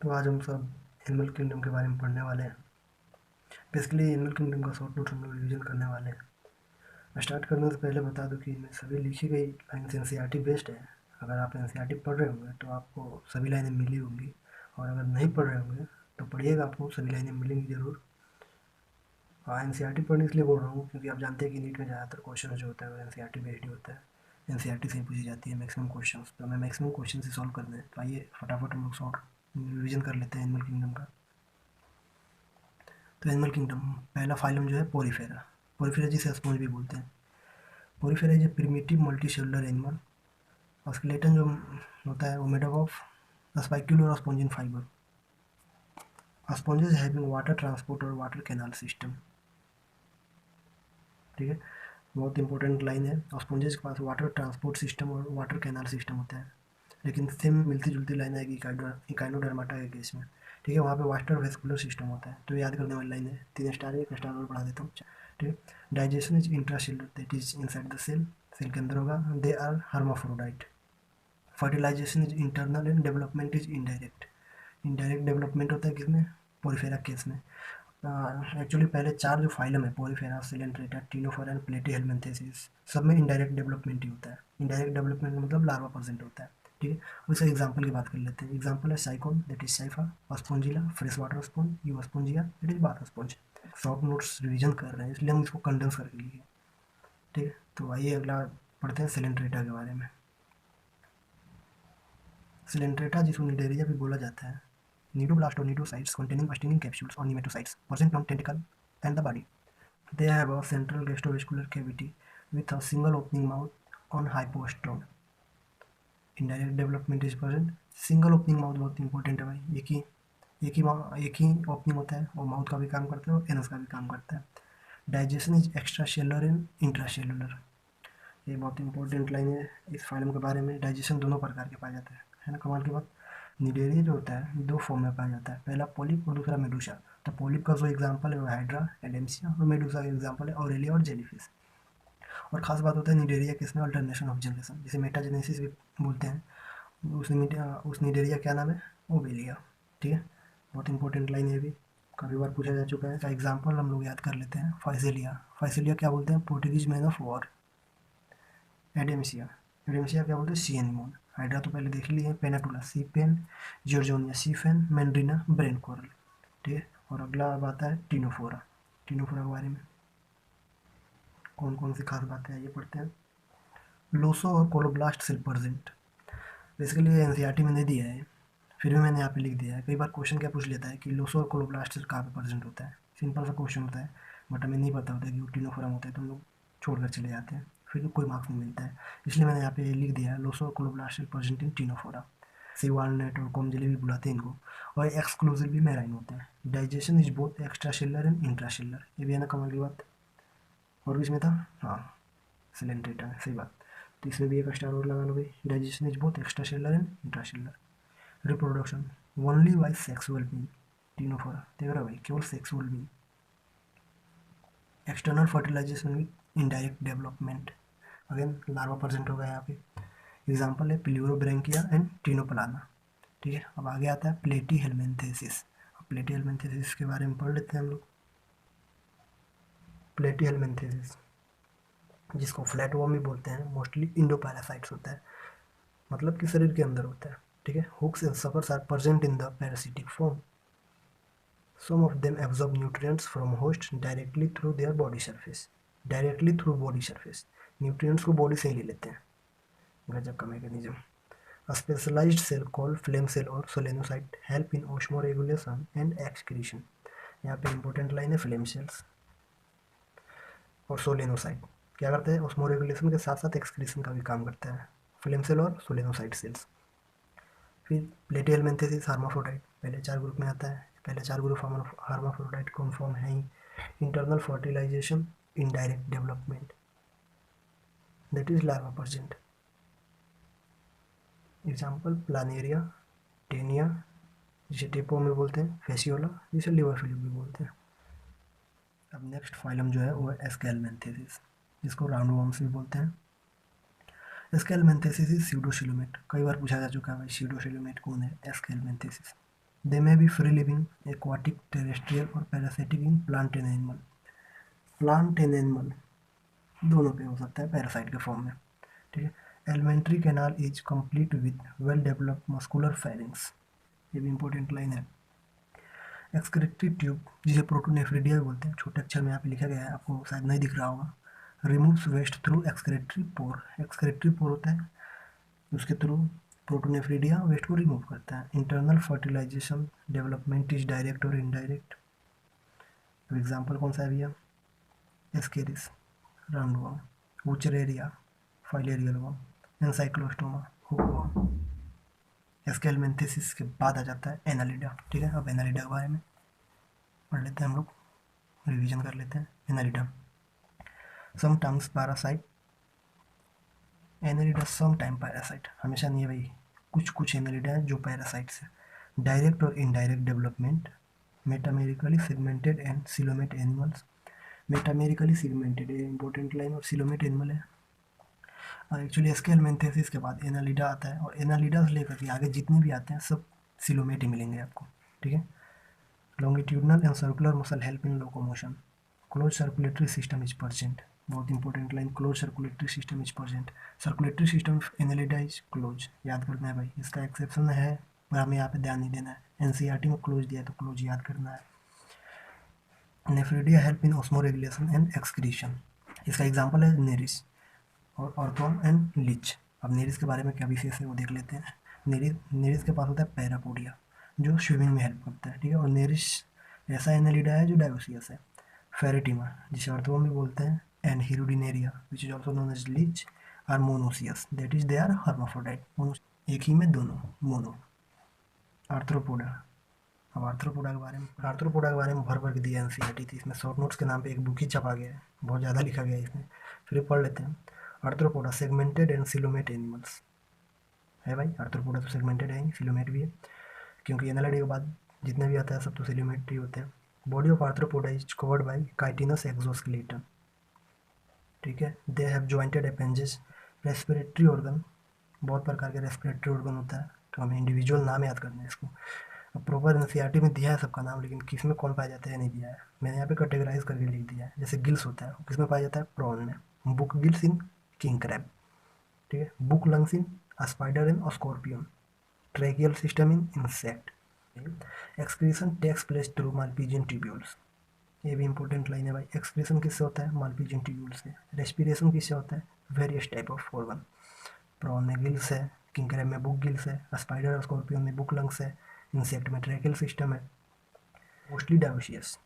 तो आज हम सब एनिमल किंगडम के बारे में पढ़ने वाले हैं। बेसिकली एनिमल किंगडम का शॉर्ट नोट्स हम लोग रिविजन करने वाले हैं। स्टार्ट करने से पहले बता दूं कि इनमें सभी लिखी गई लाइन्स एनसीईआरटी बेस्ड है। अगर आप एनसीईआरटी पढ़ रहे होंगे तो आपको सभी लाइनें मिली होंगी, और अगर नहीं पढ़ रहे होंगे तो पढ़िएगा, आपको सभी लाइनें मिलेंगी ज़रूर। हाँ, एनसीईआरटी पढ़ने इसलिए बोल रहा हूँ क्योंकि आप जानते हैं कि नीट में ज़्यादातर क्वेश्चन जो होता है वो एनसीईआरटी बेस्ड ही होता है। एनसीईआरटी से ही पूछी जाती है मैक्सिमम क्वेश्चन, तो हमें मैक्सिमम क्वेश्चन ही सॉल्व करने हैं। तो आइए फटाफट हम लोग शॉर्ट रिविजन कर लेते हैं एनिमल किंगडम का। तो एनिमल किंगडम पहला फाइलम जो है पोरीफेरा। पोरीफेरा जिसे स्पॉन्ज भी बोलते हैं। Porifera is a primitive multi cellular animal. और स्केलेटन जो होता है वो मेड अप ऑफ स्पाइक्यूल और spongin fibre. Sponges having water transport और वाटर कैनाल सिस्टम। ठीक है, बहुत इंपॉर्टेंट लाइन है। स्पॉन्जेज के पास वाटर ट्रांसपोर्ट सिस्टम और वाटर कैनाल सिस्टम होता है, लेकिन सेम मिलती जुलती लाइन आएगी इकाइनोडर्माटा के केस में। ठीक है, वहाँ पे वाटर वेस्कुलर सिस्टम होता है। तो याद करने वाली लाइन है। 3 स्टार है, 1 स्टार और बढ़ा देता हूँ। ठीक है, digestion is intracellular, that is inside the cell, cell के अंदर होगा। They are hermaphrodite. Fertilization is internal and development is indirect. Indirect development होता है किसमें? पोरीफेरा केस में। एक्चुअली पहले 4 जो फाइलम है, पोरीफेरा, सिलेंट्रेटा, टिनोफोरा एंड प्लेटीहेल्मिन्थेसिस, सब में इनडायरेक्ट डेवलपमेंट ही होता है। इनडायरेक्ट डेवलपमेंट मतलब लार्वा परसेंट होता है। ठीक है, उसका एग्जाम्पल की बात कर लेते हैं। एग्जाम्पल है sycon, that is cipher, Spongilla, fresh water sponge, you Spongia, that is bath sponge. Short notes revision कर रहे हैं इसलिए हम इसको कंडेंस करके लिए। ठीक है, तो आइए अगला पढ़ते हैं सिलेंट्रेटा के बारे में। सिलेंट्रेटा जिसको निडेरिया भी बोला जाता है, nidoblast or nidocytes containing stinging capsules or nematocytes present on tentacle and the body. They have a central gastrovascular cavity with a single opening mouth on hypostome. Indirect development is present. Single opening mouth बहुत important है भाई। एक ही opening होता है, और mouth का भी काम करता है और एनस का भी काम करता है। Digestion is extra cellular and intra cellular. ये बहुत इंपॉर्टेंट लाइन है इस फाइलम के बारे में। डाइजेशन दोनों प्रकार के पाया जाता है ना, कमाल की बात। निडेरिया जो होता है 2 फॉर्म में पाया जाता है, पहला पॉलिप और दूसरा मेडूसा। तो पॉलिप का जो एग्जांपल है वो हाइड्रा, एडेम्सिया, और मेडूसा का एग्जांपल है ऑरेलिया और जेलीफिश। और खास बात होता है निडेरिया के इसमें अल्टरनेशन ऑफ जनरेशन, जिसे मेटाजेनेसिस भी बोलते हैं। उस निडेरिया क्या नाम है? ओबेलिया। ठीक है, बहुत इंपॉर्टेंट लाइन है भी, काफ़ी बार पूछा जा चुका है। का एग्जाम्पल हम लोग याद कर लेते हैं। फाइसेलिया। फाइसेलिया क्या बोलते हैं? Portuguese man of war. एडेम्सिया। एडेम्सिया क्या बोलते हैं? सी एनिमोन। हाइड्रा तो पहले देख ही लिए। पेनाटुला सी पेन, जॉर्जोनिया सी फैन, मैंड्रीना ब्रेन कोरल। ठीक है, और अगला अब आता है टिनोफोरा। टिनोफोरा के बारे में कौन कौन सी खास बातें हैं ये पढ़ते हैं। लोसो और कोलोब्लास्ट सेल प्रेजेंट। बेसिकली ये एनसीईआरटी में नहीं दिया है, फिर भी मैंने यहाँ पे लिख दिया है। कई बार क्वेश्चन क्या पूछ लेता है कि लोसो और कोलोब्लास्ट सेल कहाँ पे प्रेजेंट होता है। सिंपल सा क्वेश्चन होता है, बट हमें नहीं पता होता है कि वो टिनोफोरा होता है, तो हम लोग छोड़कर चले जाते हैं, फिर कोई मार्क्स नहीं मिलता है। इसलिए मैंने यहाँ पे लिख दिया है लोसो और colloblast cell present in Ctenophora. Sea walnut और कॉमजेली भी बुलाते हैं इनको, और एक्सक्लूसिवली मेराइन होते हैं। Digestion is both extracellular and intra seller. ये भी है ना कमाल की बात। और भी इसमें था, हाँ, सिलेंट्रेटा है, सही बात। तो इसमें भी एक स्टार और लगा लो भाई। Digestion is both extracellular and intracellular. Reproduction only by sexual being. Ctenophora देख रहा भाई, केवल sexual being. External fertilization with indirect development. Again larva present होगा यहाँ पे। एग्जाम्पल है प्लियोब्रैंकिया एंड टिनोप्लाना। ठीक है, अब आगे आता है प्लेटी हेलमेंथेसिस। प्लेटी हेलमेंथेसिस के बारे में पढ़ लेते हैं हम लोग। प्लेटी हेलमेंथेसिस जिसको फ्लैट वॉर्म भी बोलते हैं, मोस्टली इंडोपैरासाइट्स होता है, मतलब कि शरीर के अंदर होता है। ठीक है, hooks and suckers are present in the parasitic form. Some of them absorb nutrients from host directly through their body surface. Directly through body surface. Nutrients को body से ही ले लेते हैं। गजब का mechanism. A specialized cell called flame cell or solenocyte help in osmoregulation and excretion. यहाँ पे important line है फ्लेम सेल्स और सोलेनोसाइट क्या करते हैं? ऑस्मोरेगुलेशन के साथ साथ एक्सक्रीशन का भी काम करता है। फ्लेम सेल और सोलेनोसाइट सेल्स। फिर प्लेटिहेलमिन्थेसिस हार्माफ्रोडाइट पहले 4 ग्रुप में आता है। पहले 4 ग्रुप हार्माफ्रोडाइट कौन फॉर्म है ही। Internal fertilisation, indirect development, that is larva present. Example planaria, taenia जिसे टेपो में बोलते हैं, फेसियोला जिसे लिवर फिलिप भी बोलते हैं। अब नेक्स्ट फाइलम जो है वो है एस्केलमेंथेसिस, जिसको राउंड वॉर्म्स भी बोलते हैं। एस्केलमेंथेसिस इज स्यूडोशिलोमेट। कई बार पूछा जा चुका है भाई स्यूडोशिलोमेट कौन है? Aschelminthes. They may be free living, aquatic, terrestrial और parasitic in plant and animal. Plant and animal दोनों पे हो सकता है पैरासाइट के फॉर्म में, ठीक है। Alimentary canal is complete with well developed muscular pharynx, ये भी इंपॉर्टेंट लाइन है। एक्सक्रीटरी ट्यूब जिसे प्रोटोनेफ्रिडिया बोलते हैं, छोटे अक्षर में यहाँ पे लिखा गया है, आपको शायद नहीं दिख रहा होगा। Removes waste through excretory pore, excretory pore होता है, उसके थ्रू प्रोटोनेफ्रिडिया वेस्ट को रिमूव करता है। Internal fertilisation development is direct और इनडायरेक्ट। एग्जाम्पल कौन सा है भैया? Ascaris, roundworm, wuchereria, filarial worm, ancylostoma, hookworm. Aschelminthes के बाद आ जाता है एनालिडा, ठीक है। अब एनालिडा के बारे में पढ़ लेते हैं हम लोग, रिवीजन कर लेते हैं। Annelida sometimes parasite, Annelida sometime parasite, हमेशा नहीं है भाई, कुछ कुछ एनालिडा है जो पैरासाइट्स है। डायरेक्ट और indirect development, metamerically segmented and coelomate animals. Metamerically segmented, ये इंपॉर्टेंट लाइन, और सिलोमेट एनिमल है। एक्चुअली एस्केलमेंथेसिस के बाद एनालिडा आता है, और एनालिडा से लेकर के आगे जितने भी आते हैं सब सिलोमेट ही मिलेंगे आपको, ठीक है। Longitudinal and circular muscle help in locomotion, close circulatory system is present, बहुत important line, close circulatory system is present. Circulatory system annelida is close, याद करना है भाई, इसका एक्सेप्शन है पर हमें यहाँ पे ध्यान नहीं देना है। एनसीईआरटी में क्लोज दिया है तो क्लोज याद करना है। Nephridia help in osmoregulation and excretion, इसका एग्जांपल है नेरिस और ऑर्थोम एंड लीच। अब नेरिस के बारे में क्या विशेष है वो देख लेते हैं। नेरिस के पास होता है पैरापोडिया जो स्विमिंग में हेल्प करता है, ठीक है। और नेरिस ऐसा एनालिडा है जो डायोसियस है। फेरेटिमा जिसे ऑर्थोम भी बोलते हैं, and Hirudinaria which is also known as leech are monoecious, that is they are hermaphrodite, एक ही में दोनों, मोनो। आर्थ्रोपोडा, अब आर्थ्रोपोडा के बारे में भर भर के दिया एनसीईआरटी थी, इसमें शॉर्ट नोट्स के नाम पे एक बुक ही छपा गया है, बहुत ज़्यादा लिखा गया है इसमें, फिर पढ़ लेते हैं। Arthropoda segmented and coelomate animals है भाई, आर्थ्रोपोडा तो सेगमेंटेड है ही, सिलोमेट भी है, क्योंकि एनालिडा के बाद जितने भी आता है सब तो सिलोमेट ही होते हैं। Body of arthropoda is covered by chitinous exoskeleton, ठीक है। They have jointed appendages, respiratory organ, बहुत प्रकार के रेस्पिरेटरी ऑर्गन होता है, तो हमें इंडिविजुअल नाम याद करना है इसको। अब प्रॉपर एनसीईआरटी में दिया है सबका नाम, लेकिन किस में कौन पाया जाता है नहीं दिया है, मैंने यहाँ पे कैटेगराइज करके लिख दिया है। जैसे गिल्स होता है, किस में पाया जाता है? प्रॉन में। Book gills in king crab, ठीक है। Book lungs in spider and scorpion, tracheal system in insect. Excretion takes place through Malpighian tubules, ये भी इंपॉर्टेंट लाइन है भाई। एक्सक्रीशन किससे होता है? मालपीजियन ट्यूब्यूल से। रेस्पिरेशन किससे होता है? Various type of organ, prawn में गिल्स है, किंग क्रैब में बुक गिल्स है, स्पाइडर और स्कॉर्पियन में बुक लंग्स है, इंसेक्ट में ट्रैकियल सिस्टम है। मोस्टली डायोसियस,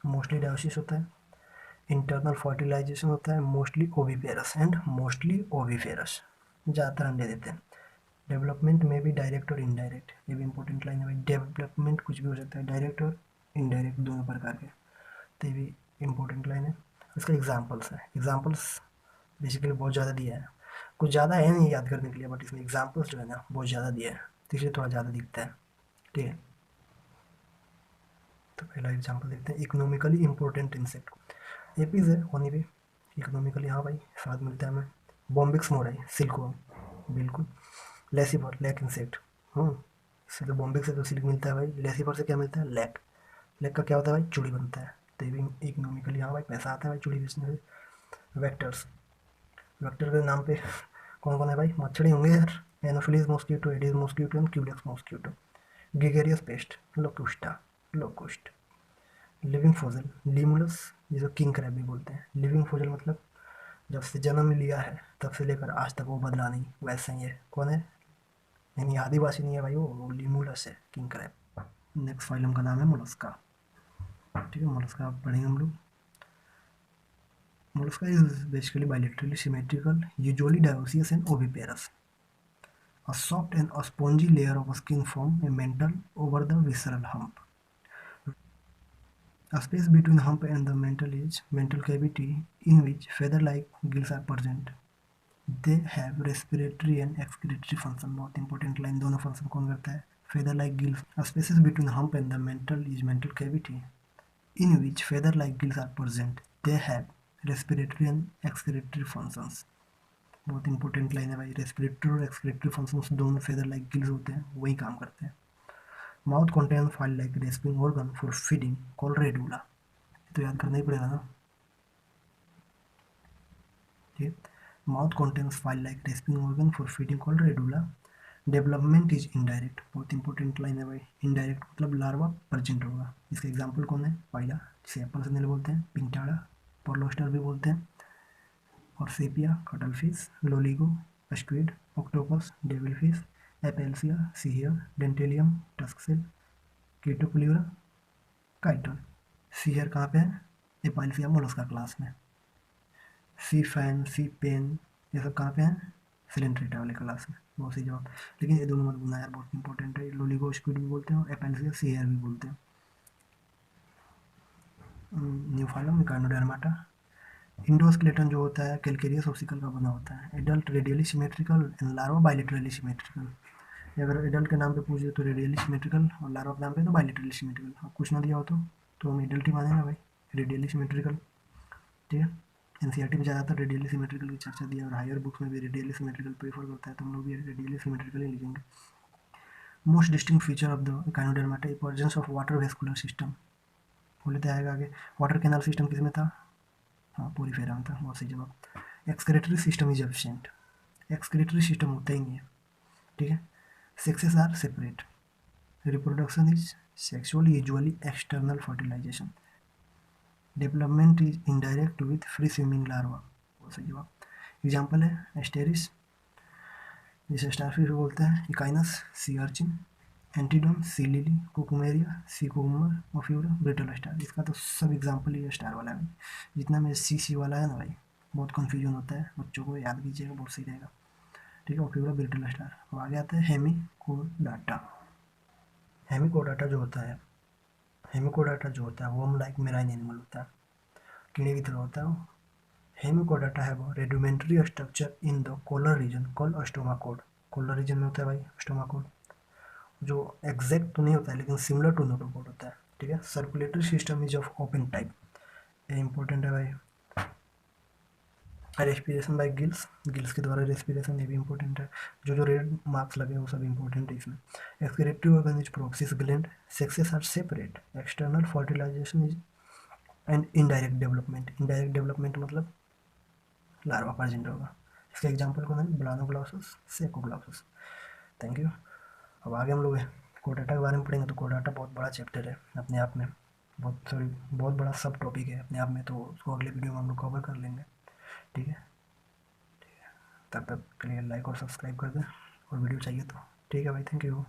मोस्टली डायोसियस होता है। इंटरनल फर्टिलाइजेशन होता है, mostly oviparous and mostly oviparous, ज़्यादातर अंडे देते हैं। डेवलपमेंट में भी डायरेक्ट और इनडायरेक्ट, ये भी इंपॉर्टेंट लाइन है भाई। डेवलपमेंट कुछ भी हो सकता है, डायरेक्ट और इनडायरेक्ट दोनों प्रकार के, तो ये भी इंपॉर्टेंट लाइन है। इसका एग्जाम्पल्स है, एग्जाम्पल्स बेसिकली बहुत ज़्यादा दिया है, कुछ ज़्यादा है नहीं याद करने के लिए, बट इसमें एग्जाम्पल्स जो है ना बहुत ज़्यादा दिया है, तो इसलिए थोड़ा ज़्यादा दिखता है, ठीक है। तो पहला एग्जाम्पल देखते हैं, इकोनॉमिकली इंपॉर्टेंट इंसेक्ट। एपीज है होनी भी इकोनॉमिकली, हाँ भाई स्वाद मिलता है हमें। बॉम्बिक्स मोराई, सिल्कवर्म, बिल्कुल। लेसीफर, लैक इंसेक्ट, इससे तो बॉम्बिक से तो सिल्क मिलता है भाई, लेसीफर से क्या मिलता है? लैक। लैक का क्या होता है भाई? चूड़ी बनता है, तो ये भी इकोनॉमिकली, हाँ भाई पैसा आता है भाई चूड़ी बेचने से। वेक्टर्स, वेक्टर के नाम पे कौन कौन है भाई? मच्छर ही होंगे यार, anopheles mosquito, aedes mosquito and culex mosquito. Gregarious pest, locusta, locust. Living fossil, limulus, जिसे किंग क्रैब भी बोलते हैं। लिविंग फोजल मतलब जब से जन्म लिया है तब से लेकर आज तक वो बदला नहीं, वैसे ही है। कौन है? यानी आदिवासी नहीं है भाई, वो लीमुलस है, किंग क्रैब। नेक्स्ट फाइलम का नाम है मोलस्का, ठीक है। मोलस्का पढ़ेंगे हम लोग। Mollusca is basically bilaterally symmetrical, usually dioecious and oviparous. A soft and a spongy layer of skin form a mantle over the visceral hump. A space between hump and the mantle is mantle cavity in which feather-like gills are present. They have respiratory and excretory function. बहुत important line, दोनों function कौन करता है? Feather-like gills. A spaces between hump and the mantle is mantle cavity in which feather-like gills are present. They have respiratory and excretory functions. बहुत important line है भाई, respiratory और excretory functions दोनों feather like gills होते हैं, वही काम करते हैं। Mouth contain file like respiring organ for feeding call radula, तो याद करना ही पड़ेगा ना। ठीक, mouth contains file like respiring organ for feeding call radula. Development is indirect, बहुत इंपॉर्टेंट लाइन है भाई। इनडायरेक्ट मतलब लार्वा प्रेजेंट होगा। इसका एग्जाम्पल कौन है? पाइला, जिसे एप्पल स्नेल बोलते हैं, पिंटाड़ा, पोर्लोस्टर भी बोलते हैं, और sepia cuttlefish, loligo, squid, octopus, devilfish, aplysia, sea hare, dentalium, tusk shell, chaetopleura, chiton. Sea hare कहाँ पे है? एपाइल्सिया मोलस्का क्लास में। सी फैन, सी पेन, ये सब कहाँ पे हैं? सिलेंट्रेटा वाले क्लास में। बहुत सही जवाब। लेकिन ये दोनों मत भूलना यार, बहुत इंपॉर्टेंट है। लोलिगो स्क्विड भी बोलते हैं और एपेल्सिया सीहियर भी बोलते हैं। New phylum Echinodermata. इंडोस्केलेटन जो होता है कैलकेरियस ऑब्सिकल का बना होता है। Adult radially symmetrical and larva bilaterally symmetrical. अगर एडल्ट के नाम पे पूछे तो रेडियली सिमेट्रिकल, और लार्वा के नाम पे तो बाइलेटरली सिमेट्रिकल। अब कुछ ना दिया हो तो हम एडल्ट ही माने ना भाई, रेडियली सिमेट्रिकल। ठीक है, एनसीईआरटी में ज़्यादातर रेडियली सिमेट्रिकल की चर्चा दी है, और हायर बुक्स में भी रेडियली सिमेट्रिकल प्रेफर करता है, तो हम लोग भी रेडियली सिमेट्रिकल ही लिखेंगे। Most distinct feature of the Echinodermata emergence of water vascular system. बोले तो आएगा आगे। वाटर कैनाल सिस्टम किस में था? हाँ, पोरीफेरा में था। बहुत सही जवाब। Excretory system is absent. Excretory system होता ही नहीं है। ठीक है, sexes are separate. Reproduction is sexual, usually external fertilization. Development is indirect with free swimming larva. बहुत सही जवाब। एग्जाम्पल है एस्टेरिस, जिसे स्टारफिश भी बोलते हैं, echinus, sea urchin, antedon, sea lily, cucumaria, sea cucumber, ophiura, brittle star. इसका तो सब एग्जाम्पल ही स्टार वाला है। जितना में सी वाला है ना भाई, बहुत कन्फ्यूजन होता है, बच्चों को याद कीजिएगा, बहुत सही रहेगा। ठीक है, ओफ्यूरा, ब्रिटल स्टार। अब आगे आते हैं हेमिकोडाटा। हेमिकोडाटा जो होता है, हेमिकोडाटा जो होता है वो हम लाइक मेराइन एनिमल होता है, कीड़े की तरह होता है वो। हेमिकोडाटा है वो rudimentary structure in the collar region call stomochord. Collar region में होता है भाई स्टोमाकोड, जो एग्जैक्ट तो नहीं होता है लेकिन सिमिलर टू नोटोकोड होता है। ठीक है, circulatory system is of open type, ये इंपॉर्टेंट है भाई। रेस्पिरेशन बाय गिल्स, गिल्स के द्वारा रेस्पिरेशन, ये भी इंपॉर्टेंट है। जो जो रेड मार्क्स लगे वो सब इंपॉर्टेंट है इसमें। Excretory organ is proboscis gland, sexes are separate, external fertilisation is and indirect development. Indirect development मतलब लार्वा प्रेजेंट होगा। इसका एग्जाम्पल कौन है? Balanoglossus, saccoglossus. Thank you. अब आगे हम लोग कोडाटा के बारे में पढ़ेंगे। तो कोडाटा बहुत बड़ा चैप्टर है अपने आप में, बहुत बड़ा सब टॉपिक है अपने आप में, तो उसको अगले वीडियो में हम लोग कवर कर लेंगे। ठीक है, तब तक के लिए लाइक और सब्सक्राइब कर दें, और वीडियो चाहिए तो। ठीक है भाई, थैंक यू।